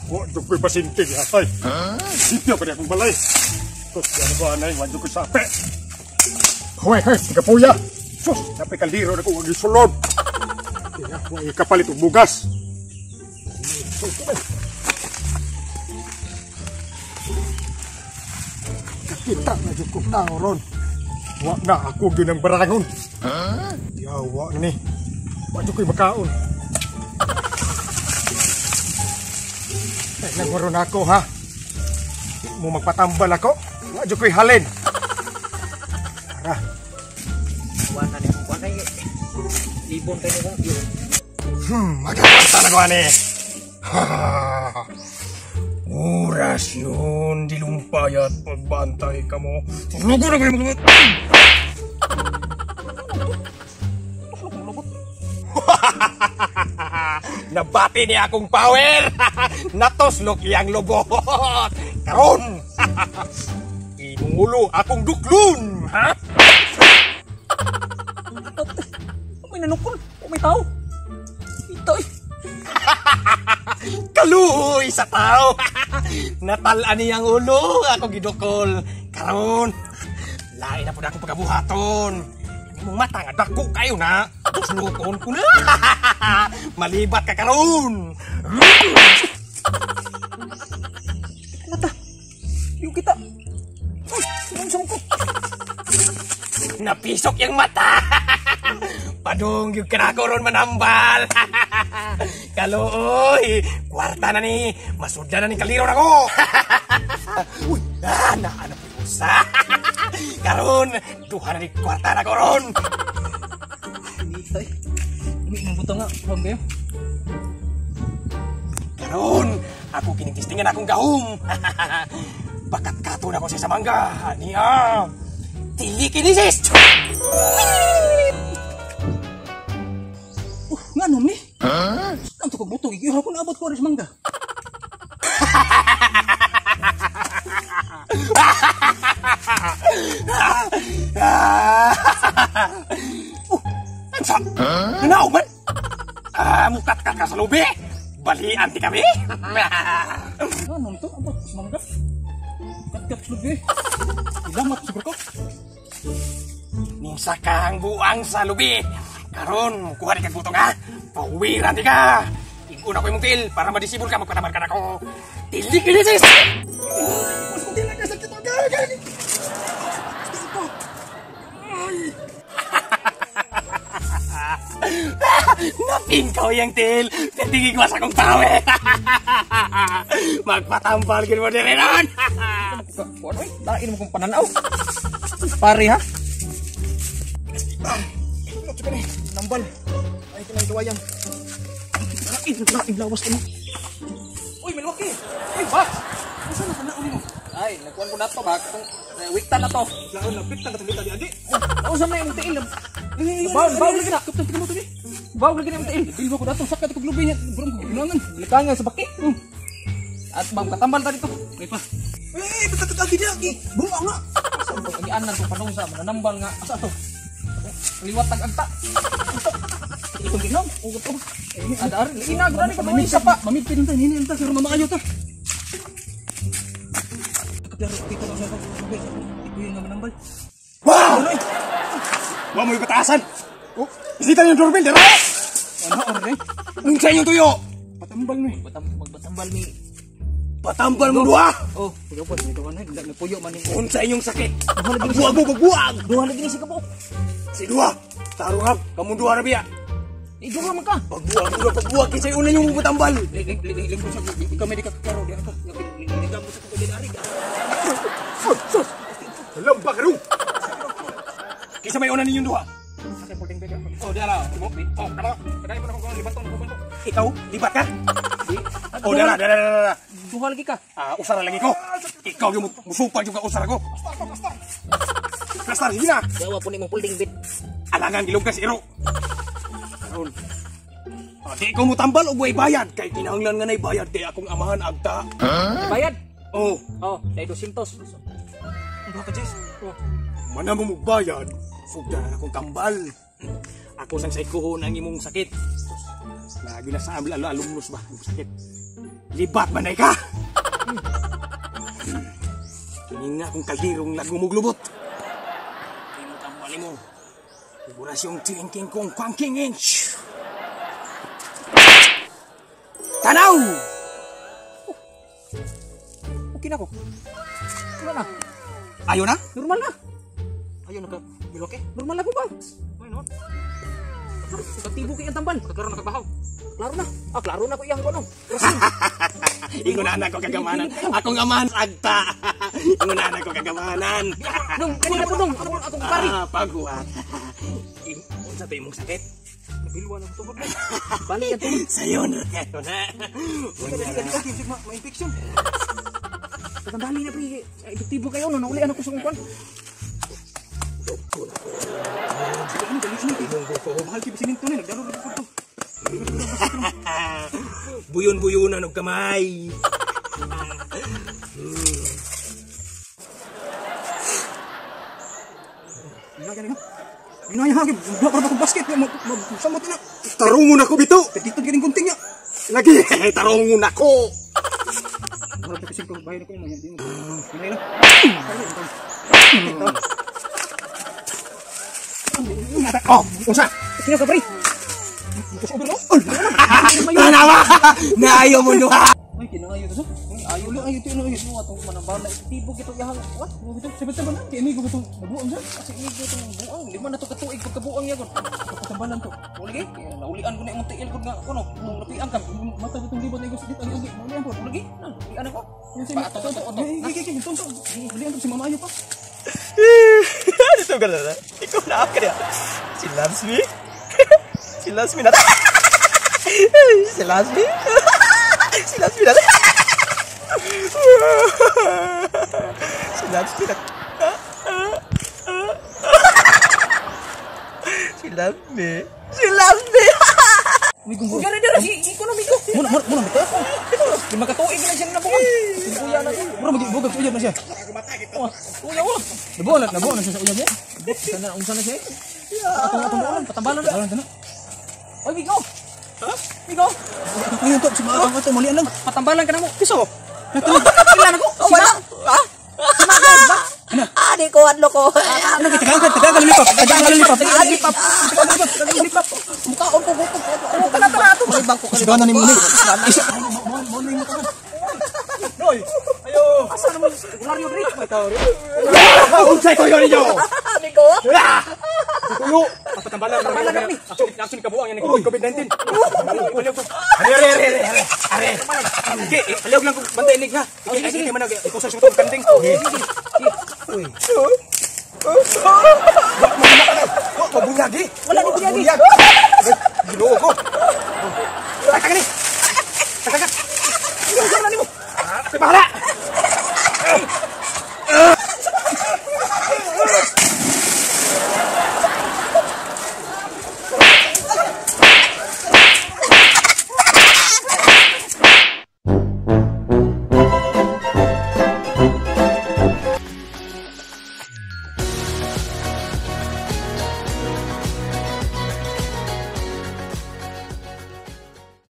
Waduh ko'y pasintig hatay. Sipya pa niya akong balay. Sus, yan ba anay, waduh ko'y sape. Huwag, tiga puya. Sus, napay kaldiro na kong sulod. Huwag kapalit ang bugas. Kakita na dyan kong tao ron. Huwag na ako ginang barangon. Yawa na ni. Waduh ko'y makaon. Nagwaron ako ha. Mo magpatambal ako. Wadyo ko'y halin. Tara. Buwan na niya kung kuwan ay ibon kayo kong yun. Magkakanta na ko ani. Oras yun. Dilumpay at pagbantay ka mo. Lugo na kayo maglugot. Nabati niya akong power. Natoslok iyang lubot. Karon. Inungulo akong duklon. Ha? May nanukol. May tao. Ito eh. Kaluoy sa tao. Natalaan niyang ulo. Ako gidukol. Karon. Lain na po na akong pagkabuhaton. Imong mata nga dako kayo na. Tuslukon ko na. Malibat ka karon. Mata. Yung kita. Sinansang ko. Napisok yung mata. Padung yung kinakoron manambal. Kaluoy. Kwarta na ni. Masudya na ni kaliro na ko. Uy, nahanap yung usa. Karon, duha na ni kwarta na koron. Ito eh. Umiinang buto nga. Huwag kayo. Karon, ako kinigistingan akong gahom. Bakat kato na ko sa mangga. Niya. Tili kinisis. Nga nom ni. Ang tukog buto. Ikihaw ko na abot ko rin sa mangga. Ansa? Nanaw man? Mukat ka sa lubi. Balian ti kami. Nga nom to. Abot sa mangga. Kat-kat slubi. Ilamat siguro ko. Nisa kang buang sa lubi. Karon, kuha di kang butong ha. Pawiran di ka. Iguna ko yung til para madisibol ka magpatamar ka na ko. Tili kinisis! Mas kunti lang nasa kito. Napingkaw yung til. Titigig mas akong tawe. Magpatampal kin mo din rin. Ano eh? Lain mo kong pananaw. Pare ha? Nambal. Ay, kailangan duwayan. Lain lawas ka mo. Uy, malwaki. Uy, bak. Saan na pananaw mo? Ay, nagkuhan ko na to. Bak. Wiktan na to. Laon, lapit na katulita di adi. Nausam na yung tail. Baw lagi na. Kaptan tika mo to ni. Baw lagi na yung tail. Bilbo ko dato. Sakat ko lubi niya. Burong ko ginangan. Likangan sa baki. At magkatambal ta dito. May pa. Ba't lagi niya? Bunga nga. Saan ko kagianan ko panong sa mananambal nga. Asa to? Liwat tag-agta. Itong tignaw. Ugot ko. Ada ari. Inag. Rani ka mga isa pa. Mamipin ta. Hinin ta. Siro mamakayo ta. Kapiyaro. Kita lang sa ito. Ito yung mananambal. Wow! Wa mo ibatasan. Oh, isita yung doorbell dira. Ano ore? Unsa yung tuyo? Patambal mi. Magpatambal mi. Patambal mo duha. Oh, puyo po dito kan. Napuyo man ni. Unsa inyong sakit? Buwag mo bagbuag. Duha lagi ni si kapo. Si duha. Taruhag, kamu duha ra biya. Iduha man ka. Pagbuwag kisay una yung patambal. Ling ko sa ikaw may di ka karo di ako. Ligam mo sa kapatid ari. Sus. Lampa ka ro. Kisa may una ninyong duha. Oh, dara. Oh, kama. Kadai mo na kung libaton ko. Ikaw, libat ka? Oh, dara. Duha lagi ka. Usara lagi ko. Ikaw yung musupal juga usara ko. Plastar, sige na. Dawa po ni mong pulding bit. Alangan gilog ka si Iro. Karon. Di ko mo tambal o buhay bayad. Kay kinahanglan nga na'y bayad. Kaya akong amahan agta. Bayad? Oh. Oh, dahil 200. Ano ka, Jess? Mana mo magbayad. Sugda na akong kambal. Ako sang saikuhon ang imong sakit. Lagi na sa alumnus ba? Sakit. Libat man ka. Kini nga kung kaldirong lagumuglubot. Kini mo tamo mo. Figurasyong tingking kong kwangkingin. Tanaw! Okay na ko. Wala na. Ayaw na? Normal na. Ayaw na ka. Bilok eh. Normal na ko ba? Why not? Pagtibo kay ang tamban. Kakaroon na kagbahaw. Klaro na. Klaro na ko iyang ko no. Ingunahan ako kagamanan. Akong amahan agta. Ingunahan ako kagamanan. Dong, kanina po dong. Akong pari. Paghuat. Unsa ba imong sakit? Nabilwan ang tuhod. Bali yan tuhod. Sayo na. Ito na. Ma-infection. Katandali na pre. Epektibo kayo no. Naulian ako sa kong kwan. Mahal ki bisininto ni. Nagdaro na ko to. Buyon-buyonan og kamay. Ginaya hagi, buka para ako basket samot na. Tarungon ako bito. Dito gining kunting niya. Lagi tarungon ako. Wala kasi ko bayad ko mo yan. Ginaya lang. Oh, unsa? Sino ka pre? Tanawa. Naayo mo duha. Ay, kinangayo to. Ayaw lang, ayaw to. Ayaw mo atong manambala. Tipo gito yahan. What? Gito sabi-sabi na. Kaya amigo gito nabuang siya. Kasi amigo itong buang. Lima na to katuig pagkabuang niya. Pagkatambalan to. Ulagi. Naulian ko na yung tiil ko nga. Ano? Napian ka. Mata itong libot na yung dito. Naulian ko. Ulagi. Naulian ako. Pato. Gigi. Tonto. Ulian ko si Mamayo pa. Dito ka na. Ikaw na ka niya. Si loves me. She loves me na. She loves me. She loves me na. She loves me na. She loves me. She loves me. Amigo mo. Dara si ekonomiko. Muna bitaw ako. Lima ka tuig na siya nabuang. Kuya na. Mura magibugag uyab na siya. Kuya wa. Nabuang na siya sa uyab niya. Unsa na siya? Atong ulan, patambalan na. Oy, Migo! Ha? Migo! Ngayon to, sumakang ka to, malian lang. Patambalan ka na mo. Piso! Kailan ako? Wala! Ha? Sumakad ba? Adi ko, adlo ko. Ano, tagang ka lumipap. Mukhaon ko, gutok. Ano ka na tara ito? Malibang ko ka. Sigaw na ni Muni. Muni mo ka. Roy! Ayo! Asa naman? Ularyo, Rick. Unsay ko yun ninyo? Adi ko? Tuyo! Patambalan na. Actually, kabuang yan. COVID-19. Are! Okay, aliog lang kung bantainig ha. Sige, manag. Ikaw sa siyang kanding. Uy. Mabunyagi. Wala ni bunyagi.